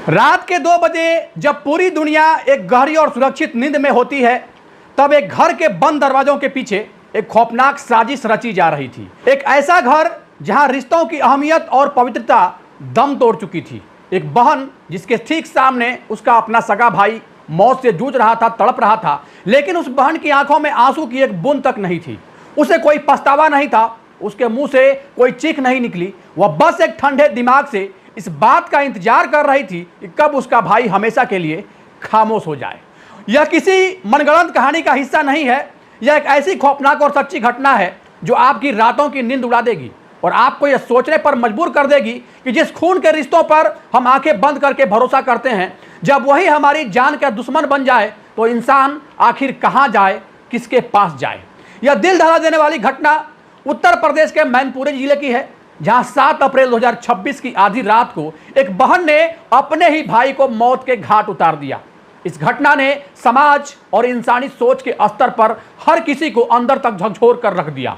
रात के 2 बजे जब पूरी दुनिया एक गहरी और सुरक्षित नींद में होती है, तब एक घर के बंद दरवाजों के पीछे एक खौफनाक साजिश रची जा रही थी। एक ऐसा घर जहां रिश्तों की अहमियत और पवित्रता दम तोड़ चुकी थी। एक बहन जिसके ठीक सामने उसका अपना सगा भाई मौत से जूझ रहा था, तड़प रहा था, लेकिन उस बहन की आंखों में आंसू की एक बूंद तक नहीं थी। उसे कोई पछतावा नहीं था, उसके मुंह से कोई चीख नहीं निकली। वह बस एक ठंडे दिमाग से इस बात का इंतजार कर रही थी कि कब उसका भाई हमेशा के लिए खामोश हो जाए। यह किसी मनगढ़ंत कहानी का हिस्सा नहीं है। यह एक ऐसी खौफनाक और सच्ची घटना है जो आपकी रातों की नींद उड़ा देगी और आपको यह सोचने पर मजबूर कर देगी कि जिस खून के रिश्तों पर हम आंखें बंद करके भरोसा करते हैं, जब वही हमारी जान का दुश्मन बन जाए तो इंसान आखिर कहां जाए, किसके पास जाए। यह दिल दहला देने वाली घटना उत्तर प्रदेश के मैनपुरी जिले की है, जहां 7 अप्रैल 2026 की आधी रात को एक बहन ने अपने ही भाई को मौत के घाट उतार दिया। इस घटना ने समाज और इंसानी सोच के स्तर पर हर किसी को अंदर तक झकझोर कर रख दिया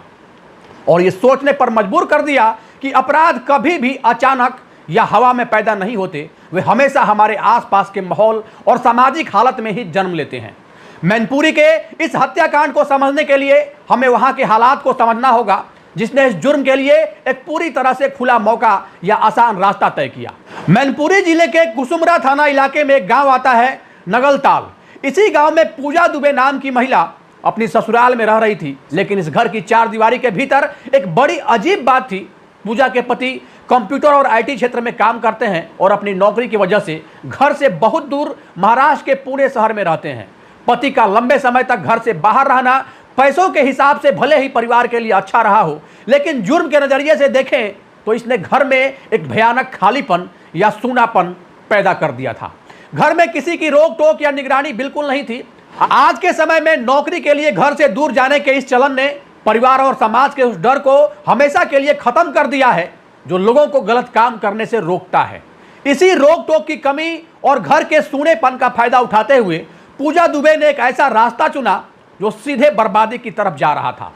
और यह सोचने पर मजबूर कर दिया कि अपराध कभी भी अचानक या हवा में पैदा नहीं होते, वे हमेशा हमारे आसपास के माहौल और सामाजिक हालत में ही जन्म लेते हैं। मैनपुरी के इस हत्याकांड को समझने के लिए हमें वहां के हालात को समझना होगा, जिसने इस जुर्म के लिए एक पूरी तरह से खुला मौका या आसान रास्ता तय किया। मैनपुरी जिले के कुसुमरा थाना इलाके में एक गांव आता है नगलताल। इसी गांव में पूजा दुबे नाम की महिला अपनी ससुराल में रह रही थी, लेकिन इस घर की 4 दीवारी के भीतर एक बड़ी अजीब बात थी। पूजा के पति कंप्यूटर और आईटी क्षेत्र में काम करते हैं और अपनी नौकरी की वजह से घर से बहुत दूर महाराष्ट्र के पुणे शहर में रहते हैं। पति का लंबे समय तक घर से बाहर रहना पैसों के हिसाब से भले ही परिवार के लिए अच्छा रहा हो, लेकिन जुर्म के नजरिए से देखें तो इसने घर में एक भयानक खालीपन या सूनापन पैदा कर दिया था। घर में किसी की रोक टोक या निगरानी बिल्कुल नहीं थी। आज के समय में नौकरी के लिए घर से दूर जाने के इस चलन ने परिवार और समाज के उस डर को हमेशा के लिए खत्म कर दिया है जो लोगों को गलत काम करने से रोकता है। इसी रोक टोक की कमी और घर के सूनेपन का फायदा उठाते हुए पूजा दुबे ने एक ऐसा रास्ता चुना जो सीधे बर्बादी की तरफ जा रहा था।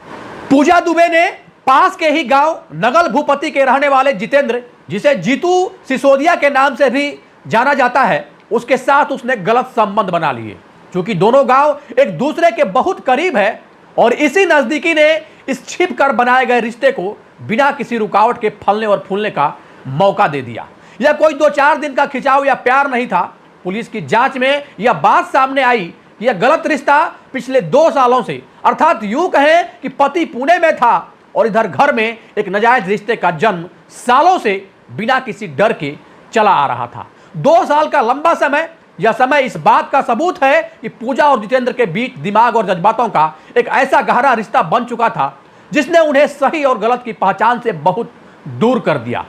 पूजा दुबे ने पास के ही गांव नगल भूपति के रहने वाले जितेंद्र, जिसे जीतू सिसोदिया के नाम से भी जाना जाता है, उसके साथ उसने गलत संबंध बना लिए। क्योंकि दोनों गांव एक दूसरे के बहुत करीब है और इसी नजदीकी ने इस छिप कर बनाए गए रिश्ते को बिना किसी रुकावट के फलने और फूलने का मौका दे दिया। यह कोई 2-4 दिन का खिंचाव या प्यार नहीं था। पुलिस की जांच में यह बात सामने आई कि यह गलत रिश्ता पिछले 2 सालों से, अर्थात यूं कहें कि पति पुणे में था और इधर घर में एक नाजायज रिश्ते का जन्म सालों से बिना किसी डर के चला आ रहा था। 2 साल का लंबा समय, यह समय इस बात का सबूत है कि पूजा और जितेंद्र के बीच दिमाग और जज्बातों का एक ऐसा गहरा रिश्ता बन चुका था जिसने उन्हें सही और गलत की पहचान से बहुत दूर कर दिया।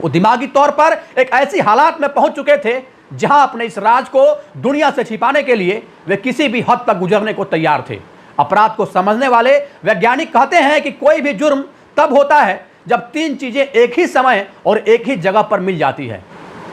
वो दिमागी तौर पर एक ऐसी हालात में पहुंच चुके थे जहां अपने इस राज को दुनिया से छिपाने के लिए वे किसी भी हद तक गुजरने को तैयार थे। अपराध को समझने वाले वैज्ञानिक कहते हैं कि कोई भी जुर्म तब होता है जब 3 चीजें एक ही समय और एक ही जगह पर मिल जाती है।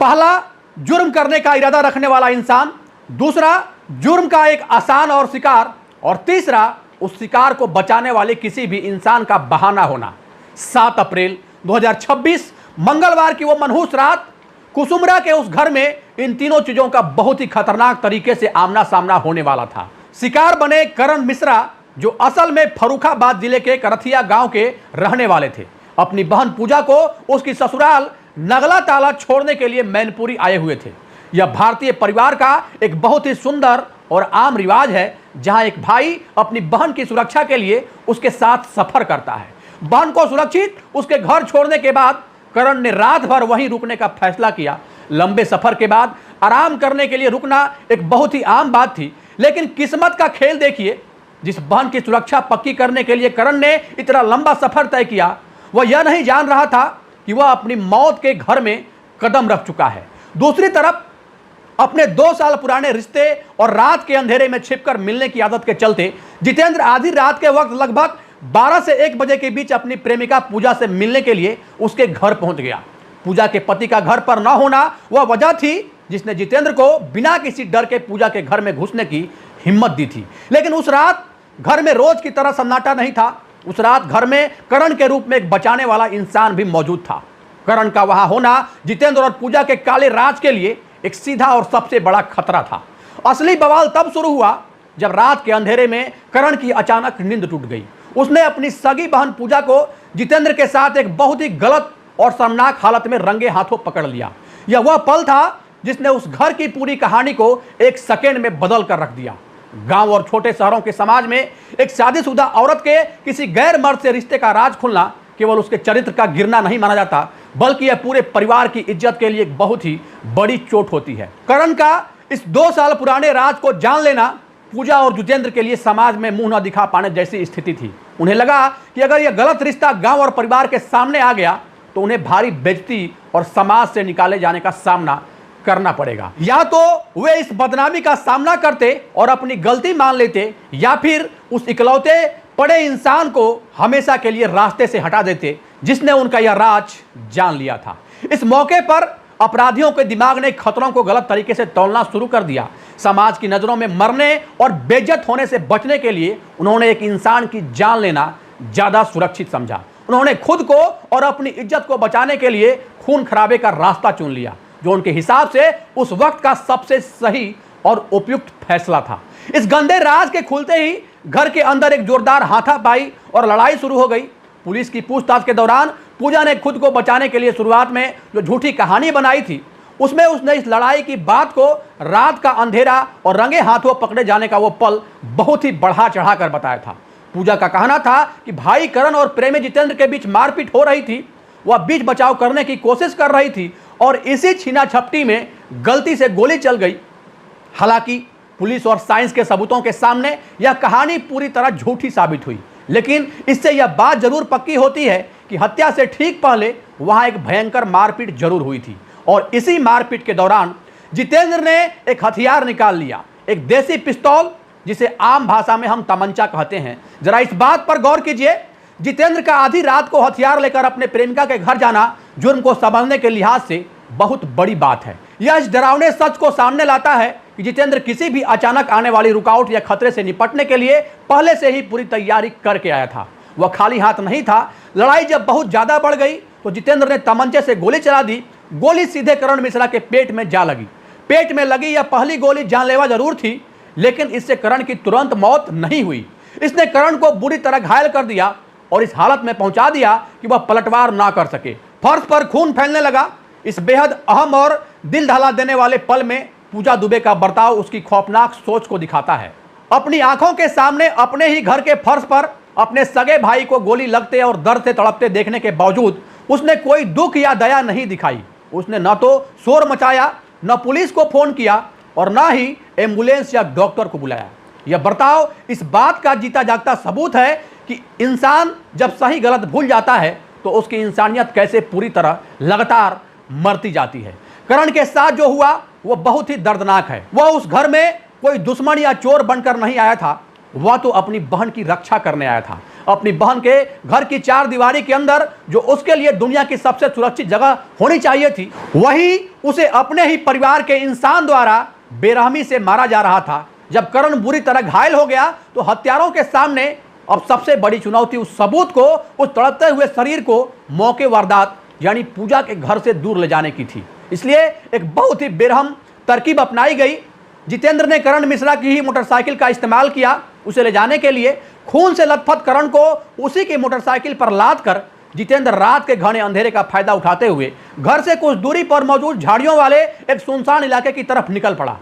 पहला, जुर्म करने का इरादा रखने वाला इंसान। दूसरा, जुर्म का एक आसान और शिकार। और तीसरा, उस शिकार को बचाने वाले किसी भी इंसान का बहाना होना। 7 अप्रैल 2026 मंगलवार की वो मनहूस रात कुसुमरा के उस घर में इन तीनों चीजों का बहुत ही खतरनाक तरीके से आमना सामना होने वाला था। शिकार बने करण मिश्रा, जो असल में फर्रुखाबाद जिले के करथिया गांव के रहने वाले थे, अपनी बहन पूजा को उसकी ससुराल नगला ताला छोड़ने के लिए मैनपुरी आए हुए थे। यह भारतीय परिवार का एक बहुत ही सुंदर और आम रिवाज है, जहां एक भाई अपनी बहन की सुरक्षा के लिए उसके साथ सफर करता है। बहन को सुरक्षित उसके घर छोड़ने के बाद करण ने रात भर वहीं रुकने का फैसला किया। लंबे सफर के बाद आराम करने के लिए रुकना एक बहुत ही आम बात थी, लेकिन किस्मत का खेल देखिए। जिस बहन की सुरक्षा पक्की करने के लिए करण ने इतना लंबा सफर तय किया, वह यह नहीं जान रहा था कि वह अपनी मौत के घर में कदम रख चुका है। दूसरी तरफ अपने 2 साल पुराने रिश्ते और रात के अंधेरे में छिपकर मिलने की आदत के चलते जितेंद्र आधी रात के वक्त लगभग 12 से 1 बजे के बीच अपनी प्रेमिका पूजा से मिलने के लिए उसके घर पहुंच गया। पूजा के पति का घर पर न होना वह वजह थी जिसने जितेंद्र को बिना किसी डर के पूजा के घर में घुसने की हिम्मत दी थी। लेकिन उस रात घर में रोज की तरह सन्नाटा नहीं था। उस रात घर में करण के रूप में एक बचाने वाला इंसान भी मौजूद था। करण का वहां होना जितेंद्र और पूजा के काले राज के लिए एक सीधा और सबसे बड़ा खतरा था। असली बवाल तब शुरू हुआ जब रात के अंधेरे में करण की अचानक नींद टूट गई। उसने अपनी सगी बहन पूजा को जितेंद्र के साथ एक बहुत ही गलत और शर्मनाक हालत में रंगे हाथों पकड़ लिया। यह वह पल था जिसने उस घर की पूरी कहानी को एक सेकेंड में बदल कर रख दिया। गांव और छोटे शहरों के समाज में एक शादीशुदा औरत के किसी गैर मर्द से रिश्ते का राज खुलना केवल उसके चरित्र का गिरना नहीं माना जाता, बल्कि यह पूरे परिवार की इज्जत के लिए एक बहुत ही बड़ी चोट होती है। करण का इस 2 साल पुराने राज को जान लेना पूजा और जितेंद्र के लिए समाज में मुंह न दिखा पाने जैसी स्थिति थी। उन्हें लगा कि अगर यह गलत रिश्ता गांव और परिवार के सामने आ गया तो उन्हें भारी बेइज्जती और समाज से निकाले जाने का सामना करना पड़ेगा। या तो वे इस बदनामी का सामना करते और अपनी गलती मान लेते, या फिर उस इकलौते पड़े इंसान को हमेशा के लिए रास्ते से हटा देते जिसने उनका यह राज जान लिया था। इस मौके पर अपराधियों के दिमाग ने खतरों को गलत तरीके से तौलना शुरू कर दिया। समाज की नजरों में मरने और बेइज्जत होने से बचने के लिए उन्होंने एक इंसान की जान लेना ज्यादा सुरक्षित समझा। उन्होंने खुद को और अपनी इज्जत को बचाने के लिए खून खराबे का रास्ता चुन लिया, जो उनके हिसाब से उस वक्त का सबसे सही और उपयुक्त फैसला था। इस गंदे राज के खुलते ही घर के अंदर एक जोरदार हाथापाई और लड़ाई शुरू हो गई। पुलिस की पूछताछ के दौरान पूजा ने खुद को बचाने के लिए शुरुआत में जो झूठी कहानी बनाई थी, उसमें उसने इस लड़ाई की बात को रात का अंधेरा और रंगे हाथों पकड़े जाने का वो पल बहुत ही बढ़ा चढ़ा कर बताया था। पूजा का कहना था कि भाई करण और प्रेमी जितेंद्र के बीच मारपीट हो रही थी। वह बीच बचाव करने की कोशिश कर रही थी और इसी छीना झपटी में गलती से गोली चल गई। हालांकि पुलिस और साइंस के सबूतों के सामने यह कहानी पूरी तरह झूठी साबित हुई, लेकिन इससे यह बात जरूर पक्की होती है कि हत्या से ठीक पहले वहां एक भयंकर मारपीट जरूर हुई थी। और इसी मारपीट के दौरान जितेंद्र ने एक हथियार निकाल लिया, एक देसी पिस्तौल, जिसे आम भाषा में हम तमंचा कहते हैं। जरा इस बात पर गौर कीजिए, जितेंद्र का आधी रात को हथियार लेकर अपने प्रेमिका के घर जाना जुर्म को समझने के लिहाज से बहुत बड़ी बात है। यह इस डरावने सच को सामने लाता है कि जितेंद्र किसी भी अचानक आने वाली रुकावट या खतरे से निपटने के लिए पहले से ही पूरी तैयारी करके आया था। वह खाली हाथ नहीं था। लड़ाई जब बहुत ज्यादा बढ़ गई तो जितेंद्र ने तमंचे से गोली चला दी। गोली सीधे करण मिश्रा के पेट में जा लगी। पेट में लगी यह पहली गोली जानलेवा जरूर थी, लेकिन इससे करण की तुरंत मौत नहीं हुई। इसने करण को बुरी तरह घायल कर दिया और इस हालत में पहुंचा दिया कि वह पलटवार ना कर सके। फर्श पर खून फैलने लगा। इस बेहद अहम और दिल दहला देने वाले पल में पूजा दुबे का बर्ताव उसकी खौफनाक सोच को दिखाता है। अपनी आंखों के सामने अपने ही घर के फर्श पर अपने सगे भाई को गोली लगते और दर्द से तड़पते देखने के बावजूद उसने कोई दुख या दया नहीं दिखाई। उसने न तो शोर मचाया, न पुलिस को फोन किया और न ही एम्बुलेंस या डॉक्टर को बुलाया। यह बर्ताव इस बात का जीता जागता सबूत है कि इंसान जब सही गलत भूल जाता है तो उसकी इंसानियत कैसे पूरी तरह लगातार मरती जाती है। करण के साथ जो हुआ वह बहुत ही दर्दनाक है। वह उस घर में कोई दुश्मन या चोर बनकर नहीं आया था, वह तो अपनी बहन की रक्षा करने आया था। अपनी बहन के घर की 4 दीवारी के अंदर जो उसके लिए दुनिया की सबसे सुरक्षित जगह होनी चाहिए थी, वही उसे अपने ही परिवार के इंसान द्वारा बेरहमी से मारा जा रहा था। जब करण बुरी तरह घायल हो गया तो हत्यारों के सामने अब सबसे बड़ी चुनौती उस सबूत को, उस तड़पते हुए शरीर को मौके वारदात यानी पूजा के घर से दूर ले जाने की थी। इसलिए एक बहुत ही बेरहम तरकीब अपनाई गई। जितेंद्र ने करण मिश्रा की ही मोटरसाइकिल का इस्तेमाल किया। उसे ले जाने के लिए खून से लथपथ करण को उसी की मोटरसाइकिल पर लाद कर जितेंद्र रात के घने अंधेरे का फायदा उठाते हुए घर से कुछ दूरी पर मौजूद झाड़ियों वाले एक सुनसान इलाके की तरफ निकल पड़ा।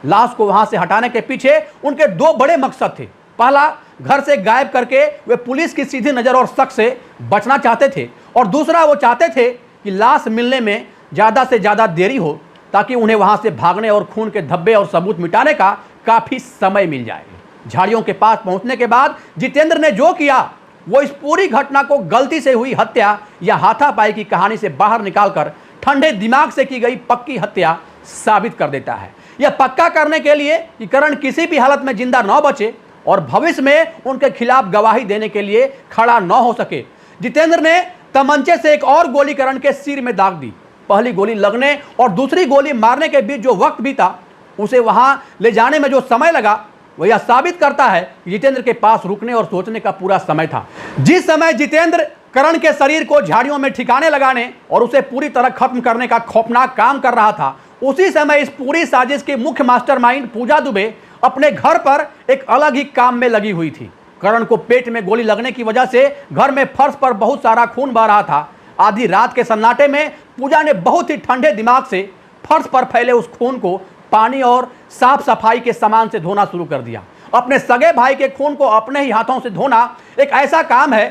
लाश को वहां से हटाने के पीछे उनके 2 बड़े मकसद थे। पहला, घर से गायब करके वे पुलिस की सीधी नजर और शक से बचना चाहते थे, और दूसरा, वो चाहते थे कि लाश मिलने में ज्यादा से ज्यादा देरी हो ताकि उन्हें वहां से भागने और खून के धब्बे और सबूत मिटाने का काफी समय मिल जाए। झाड़ियों के पास पहुंचने के बाद जितेंद्र ने जो किया वो इस पूरी घटना को गलती से हुई हत्या या हाथापाई की कहानी से बाहर निकालकर ठंडे दिमाग से की गई पक्की हत्या साबित कर देता है। यह पक्का करने के लिए कि करण किसी भी हालत में जिंदा न बचे और भविष्य में उनके खिलाफ गवाही देने के लिए खड़ा न हो सके, जितेंद्र ने तमंचे से एक और गोली करण के सिर में दाग दी। पहली गोली लगने और दूसरी गोली मारने के बीच जो वक्त बीता, उसे वहां ले जाने में जो समय लगा, वह यह साबित करता है कि जितेंद्र के पास रुकने और सोचने का पूरा समय था। जिस समय जितेंद्र करण के शरीर को झाड़ियों में ठिकाने लगाने और उसे पूरी तरह खत्म करने का खौफनाक काम कर रहा था, उसी समय इस पूरी साजिश की मुख्य मास्टरमाइंड पूजा दुबे अपने घर पर एक अलग ही काम में लगी हुई थी। करण को पेट में गोली लगने की वजह से घर में फर्श पर बहुत सारा खून बह रहा था। आधी रात के सन्नाटे में पूजा ने बहुत ही ठंडे दिमाग से फर्श पर फैले उस खून को पानी और साफ सफाई के सामान से धोना शुरू कर दिया। अपने सगे भाई के खून को अपने ही हाथों से धोना एक ऐसा काम है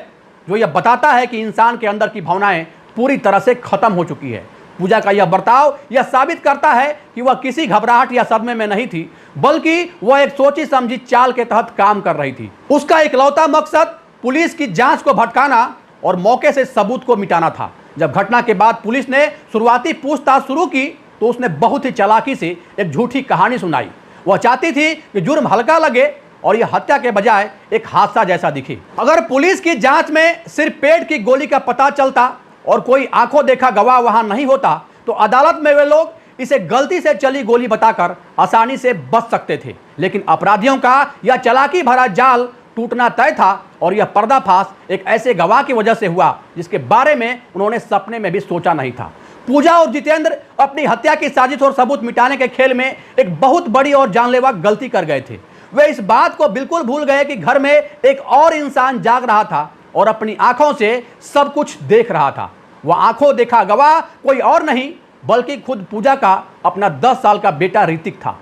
जो यह बताता है कि इंसान के अंदर की भावनाएं पूरी तरह से खत्म हो चुकी है। पूजा का यह बर्ताव यह साबित करता है कि वह किसी घबराहट या सदमे में नहीं थी, बल्कि वह एक सोची समझी चाल के तहत काम कर रही थी। उसका इकलौता मकसद पुलिस की जांच को भटकाना और मौके से सबूत को मिटाना था। जब घटना के बाद पुलिस ने शुरुआती पूछताछ शुरू की तो उसने बहुत ही चालाकी से एक झूठी कहानी सुनाई। वह चाहती थी कि जुर्म हल्का लगे और यह हत्या के बजाय एक हादसा जैसा दिखे। अगर पुलिस की जांच में सिर्फ पेट की गोली का पता चलता और कोई आंखों देखा गवाह वहां नहीं होता तो अदालत में वे लोग इसे गलती से चली गोली बताकर आसानी से बच सकते थे। लेकिन अपराधियों का यह चालाकी भरा जाल टूटना तय था और यह पर्दाफाश एक ऐसे गवाह की वजह से हुआ जिसके बारे में उन्होंने सपने में भी सोचा नहीं था। पूजा और जितेंद्र अपनी हत्या की साजिश और सबूत मिटाने के खेल में एक बहुत बड़ी और जानलेवा गलती कर गए थे। वे इस बात को बिल्कुल भूल गए कि घर में एक और इंसान जाग रहा था और अपनी आंखों से सब कुछ देख रहा था। वह आंखों देखा गवाह कोई और नहीं बल्कि खुद पूजा का अपना 10 साल का बेटा ऋतिक था।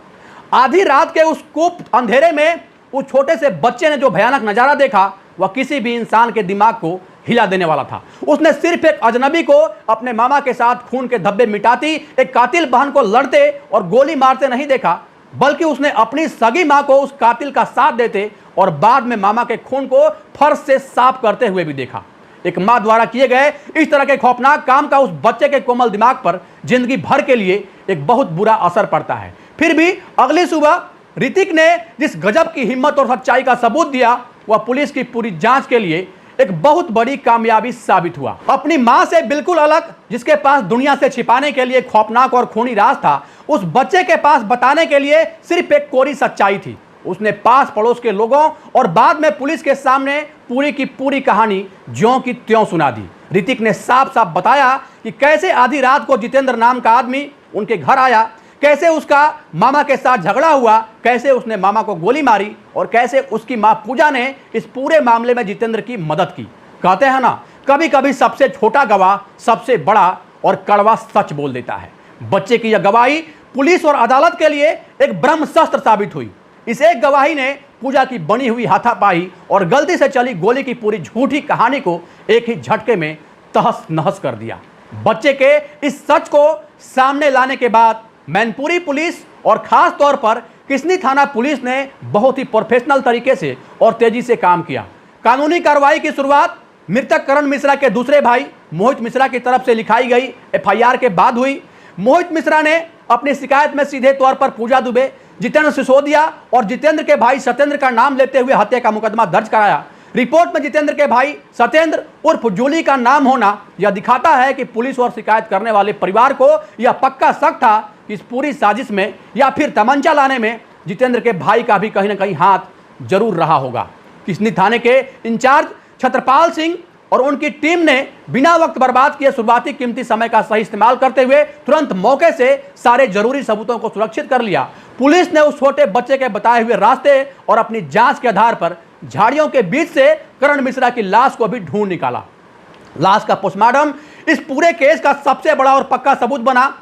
आधी रात के उस कूप अंधेरे में उस छोटे से बच्चे ने जो भयानक नजारा देखा वह किसी भी इंसान के दिमाग को हिला देने वाला था। उसने सिर्फ एक अजनबी को अपने मामा के साथ खून के धब्बे मिटाती एक कातिल बहन को लड़ते और गोली मारते नहीं देखा, बल्कि उसने अपनी सगी मां को उस कातिल का साथ देते और बाद में मामा के खून को फर्श से साफ करते हुए भी देखा। एक मां द्वारा किए गए इस तरह के खौफनाक काम का उस बच्चे के कोमल दिमाग पर जिंदगी भर के लिए एक बहुत बुरा असर पड़ता है। फिर भी अगली सुबह ऋतिक ने जिस गजब की हिम्मत और सच्चाई का सबूत दिया वह पुलिस की पूरी जांच के लिए एक बहुत बड़ी कामयाबी साबित हुआ। अपनी मां से बिल्कुल अलग, जिसके पास दुनिया से छिपाने के लिए खौफनाक और खूनी राज था, उस बच्चे के पास बताने के लिए सिर्फ एक कोरी सच्चाई थी। उसने पास पड़ोस के लोगों और बाद में पुलिस के सामने पूरी की पूरी कहानी ज्यों की त्यों सुना दी। ऋतिक ने साफ साफ बताया कि कैसे आधी रात को जितेंद्र नाम का आदमी उनके घर आया, कैसे उसका मामा के साथ झगड़ा हुआ, कैसे उसने मामा को गोली मारी और कैसे उसकी मां पूजा ने इस पूरे मामले में जितेंद्र की मदद की। कहते हैं ना, कभी कभी सबसे छोटा गवाह सबसे बड़ा और कड़वा सच बोल देता है। बच्चे की यह गवाही पुलिस और अदालत के लिए एक ब्रह्मशस्त्र साबित हुई। इस एक गवाही ने पूजा की बनी हुई हाथापाई और गलती से चली गोली की पूरी झूठी कहानी को एक ही झटके में तहस नहस कर दिया। बच्चे के इस सच को सामने लाने के बाद मैनपुरी पुलिस और खास तौर पर किसनी थाना पुलिस ने बहुत ही प्रोफेशनल तरीके से और तेजी से काम किया। कानूनी कार्रवाई की शुरुआत मृतक करण मिश्रा के दूसरे भाई मोहित मिश्रा की तरफ से लिखाई गई एफआईआर के बाद हुई। मोहित मिश्रा ने अपनी शिकायत में सीधे तौर पर पूजा दुबे, जितेंद्र सिसोदिया और जितेंद्र के भाई सत्येंद्र का नाम लेते हुए हत्या का मुकदमा दर्ज कराया। रिपोर्ट में जितेंद्र के भाई सत्येंद्र उर्फ जूली का नाम होना यह दिखाता है कि पुलिस और शिकायत करने वाले परिवार को यह पक्का शक था कि इस पूरी साजिश में या फिर तमंचा लाने में जितेंद्र के भाई का भी कहीं ना कहीं हाथ जरूर रहा होगा। किसनी थाने के इंचार्ज छत्रपाल सिंह और उनकी टीम ने बिना वक्त बर्बाद किए शुरुआती कीमती समय का सही इस्तेमाल करते हुए तुरंत मौके से सारे जरूरी सबूतों को सुरक्षित कर लिया। पुलिस ने उस छोटे बच्चे के बताए हुए रास्ते और अपनी जांच के आधार पर झाड़ियों के बीच से करण मिश्रा की लाश को भी ढूंढ निकाला। लाश का पोस्टमार्टम इस पूरे केस का सबसे बड़ा और पक्का सबूत बना,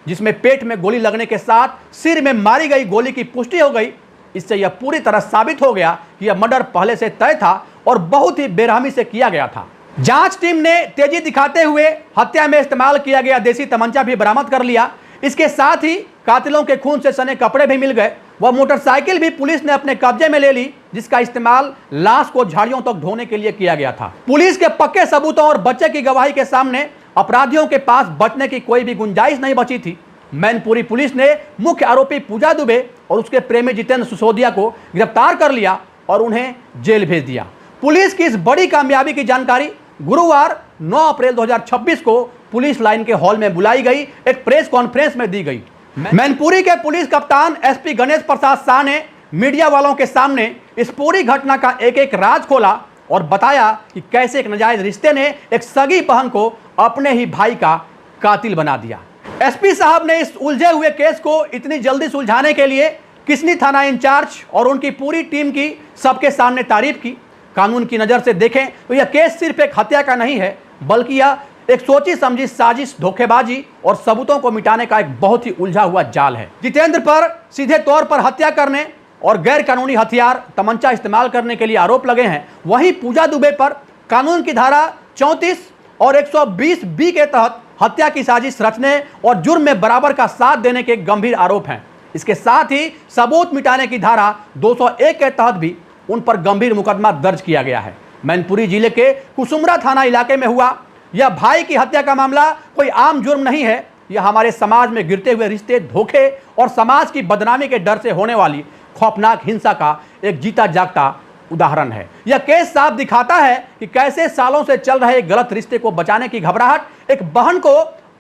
जिसमें पेट में गोली लगने के साथ सिर में मारी गई गोली की पुष्टि हो गई। इससे यह पूरी तरह साबित हो गया कि यह मर्डर पहले से तय था और बहुत ही बेरहमी से किया गया था। जांच टीम ने तेजी दिखाते हुए हत्या में इस्तेमाल किया गया देसी तमंचा भी बरामद कर लिया। इसके साथ ही कातिलों के खून से सने कपड़े भी मिल गए। वह मोटरसाइकिल भी पुलिस ने अपने कब्जे में ले ली, जिसका इस्तेमाल लाश को झाड़ियों तक ढोने के लिए किया गया था। पुलिस के पक्के सबूतों और बच्चे की गवाही के सामने अपराधियों के पास बचने की कोई भी गुंजाइश नहीं बची थी। मैनपुरी पुलिस ने मुख्य आरोपी पूजा दुबे और उसके प्रेमी जितेंद्र सिसोदिया को गिरफ्तार कर लिया और उन्हें जेल भेज दिया। पुलिस की इस बड़ी कामयाबी की जानकारी गुरुवार 9 अप्रैल 2026 को पुलिस लाइन के हॉल में बुलाई गई एक प्रेस कॉन्फ्रेंस में दी गई। मैनपुरी के पुलिस कप्तान एसपी गणेश प्रसाद शाह ने मीडिया वालों के सामने इस पूरी घटना का एक एक राज खोला और बताया कि कैसे एक नाजायज रिश्ते ने एक सगी बहन को अपने ही भाई का कातिल बना दिया। एसपी साहब ने इस उलझे हुए केस को इतनी जल्दी सुलझाने के लिए किसनी थाना इंचार्ज और उनकी पूरी टीम की सबके सामने तारीफ की। कानून की नज़र से देखें तो यह केस सिर्फ एक हत्या का नहीं है, बल्कि यह एक सोची समझी साजिश, धोखेबाजी और सबूतों को मिटाने का एक बहुत ही उलझा हुआ जाल है। जितेंद्र पर सीधे तौर पर हत्या करने और गैर कानूनी हथियार तमंचा इस्तेमाल करने के लिए आरोप लगे हैं। वहीं पूजा दुबे पर कानून की धारा 34 और 120 बी के तहत हत्या की साजिश रचने और जुर्म में बराबर का साथ देने के गंभीर आरोप हैं। इसके साथ ही सबूत मिटाने की धारा 201 के तहत भी उन पर गंभीर मुकदमा दर्ज किया गया है। मैनपुरी जिले के कुसुमरा थाना इलाके में हुआ यह भाई की हत्या का मामला कोई आम जुर्म नहीं है। यह हमारे समाज में गिरते हुए रिश्ते, धोखे और समाज की बदनामी के डर से होने वाली खौफनाक हिंसा का एक जीता जागता उदाहरण है। यह केस साफ दिखाता है कि कैसे सालों से चल रहे गलत रिश्ते को बचाने की घबराहट एक बहन को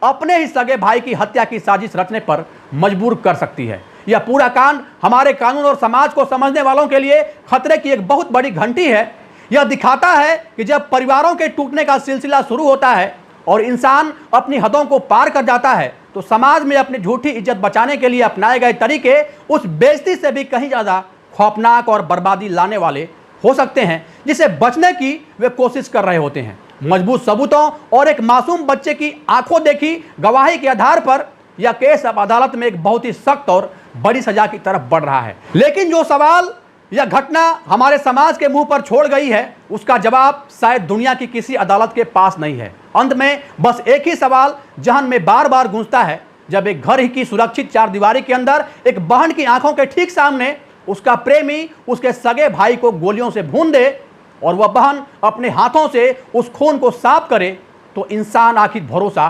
अपने ही सगे भाई की हत्या की साजिश रचने पर मजबूर कर सकती है। यह पूरा कांड हमारे कानून और समाज को समझने वालों के लिए खतरे की एक बहुत बड़ी घंटी है। यह दिखाता है कि जब परिवारों के टूटने का सिलसिला शुरू होता है और इंसान अपनी हदों को पार कर जाता है, तो समाज में अपनी झूठी इज्जत बचाने के लिए अपनाए गए तरीके उस बेइज्जती से भी कहीं ज़्यादा खौफनाक और बर्बादी लाने वाले हो सकते हैं, जिसे बचने की वे कोशिश कर रहे होते हैं। मजबूत सबूतों और एक मासूम बच्चे की आंखों देखी गवाही के आधार पर यह केस अब अदालत में एक बहुत ही सख्त और बड़ी सजा की तरफ बढ़ रहा है। लेकिन जो सवाल यह घटना हमारे समाज के मुंह पर छोड़ गई है, उसका जवाब शायद दुनिया की किसी अदालत के पास नहीं है। अंत में बस एक ही सवाल जहन में बार बार गूंजता है, जब एक घर ही की सुरक्षित चारदीवारी के अंदर एक बहन की आंखों के ठीक सामने उसका प्रेमी उसके सगे भाई को गोलियों से भून दे और वह बहन अपने हाथों से उस खून को साफ करे, तो इंसान आखिर भरोसा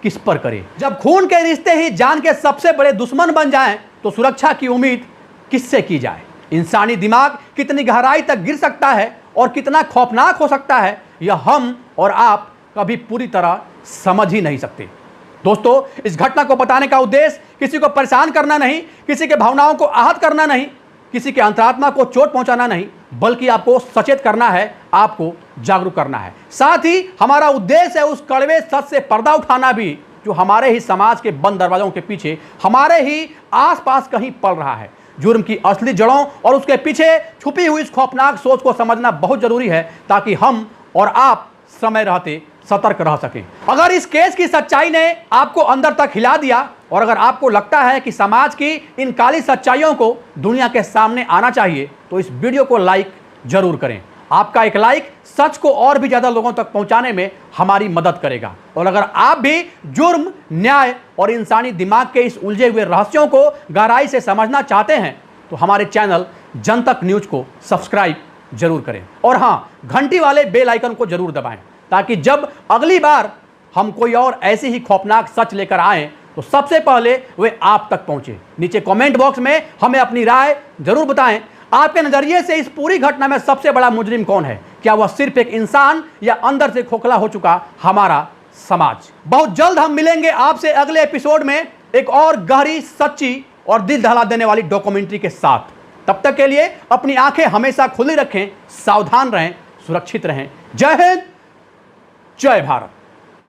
किस पर करे? जब खून के रिश्ते ही जान के सबसे बड़े दुश्मन बन जाएं, तो सुरक्षा की उम्मीद किससे की जाए? इंसानी दिमाग कितनी गहराई तक गिर सकता है और कितना खौफनाक हो सकता है, यह हम और आप कभी पूरी तरह समझ ही नहीं सकते। दोस्तों, इस घटना को बताने का उद्देश्य किसी को परेशान करना नहीं, किसी के भावनाओं को आहत करना नहीं, किसी के अंतरात्मा को चोट पहुंचाना नहीं, बल्कि आपको सचेत करना है, आपको जागरूक करना है। साथ ही हमारा उद्देश्य है उस कड़वे सच से पर्दा उठाना भी, जो हमारे ही समाज के बंद दरवाजों के पीछे हमारे ही आसपास कहीं पल रहा है। जुर्म की असली जड़ों और उसके पीछे छुपी हुई इस खौफनाक सोच को समझना बहुत जरूरी है, ताकि हम और आप समय रहते सतर्क रह सकें। अगर इस केस की सच्चाई ने आपको अंदर तक हिला दिया और अगर आपको लगता है कि समाज की इन काली सच्चाइयों को दुनिया के सामने आना चाहिए, तो इस वीडियो को लाइक जरूर करें। आपका एक लाइक सच को और भी ज्यादा लोगों तक पहुंचाने में हमारी मदद करेगा। और अगर आप भी जुर्म, न्याय और इंसानी दिमाग के इस उलझे हुए रहस्यों को गहराई से समझना चाहते हैं, तो हमारे चैनल जनतक न्यूज को सब्सक्राइब जरूर करें और हाँ, घंटी वाले बेल आइकन को जरूर दबाएं, ताकि जब अगली बार हम कोई और ऐसी ही खौफनाक सच लेकर आएं, तो सबसे पहले वे आप तक पहुंचे। नीचे कमेंट बॉक्स में हमें अपनी राय जरूर बताएं। आपके नजरिए से इस पूरी घटना में सबसे बड़ा मुजरिम कौन है? क्या वह सिर्फ एक इंसान या अंदर से खोखला हो चुका हमारा समाज? बहुत जल्द हम मिलेंगे आपसे अगले एपिसोड में एक और गहरी, सच्ची और दिल दहला देने वाली डॉक्यूमेंट्री के साथ। तब तक के लिए अपनी आंखें हमेशा खुली रखें, सावधान रहें, सुरक्षित रहें। जय हिंद, जय भारत।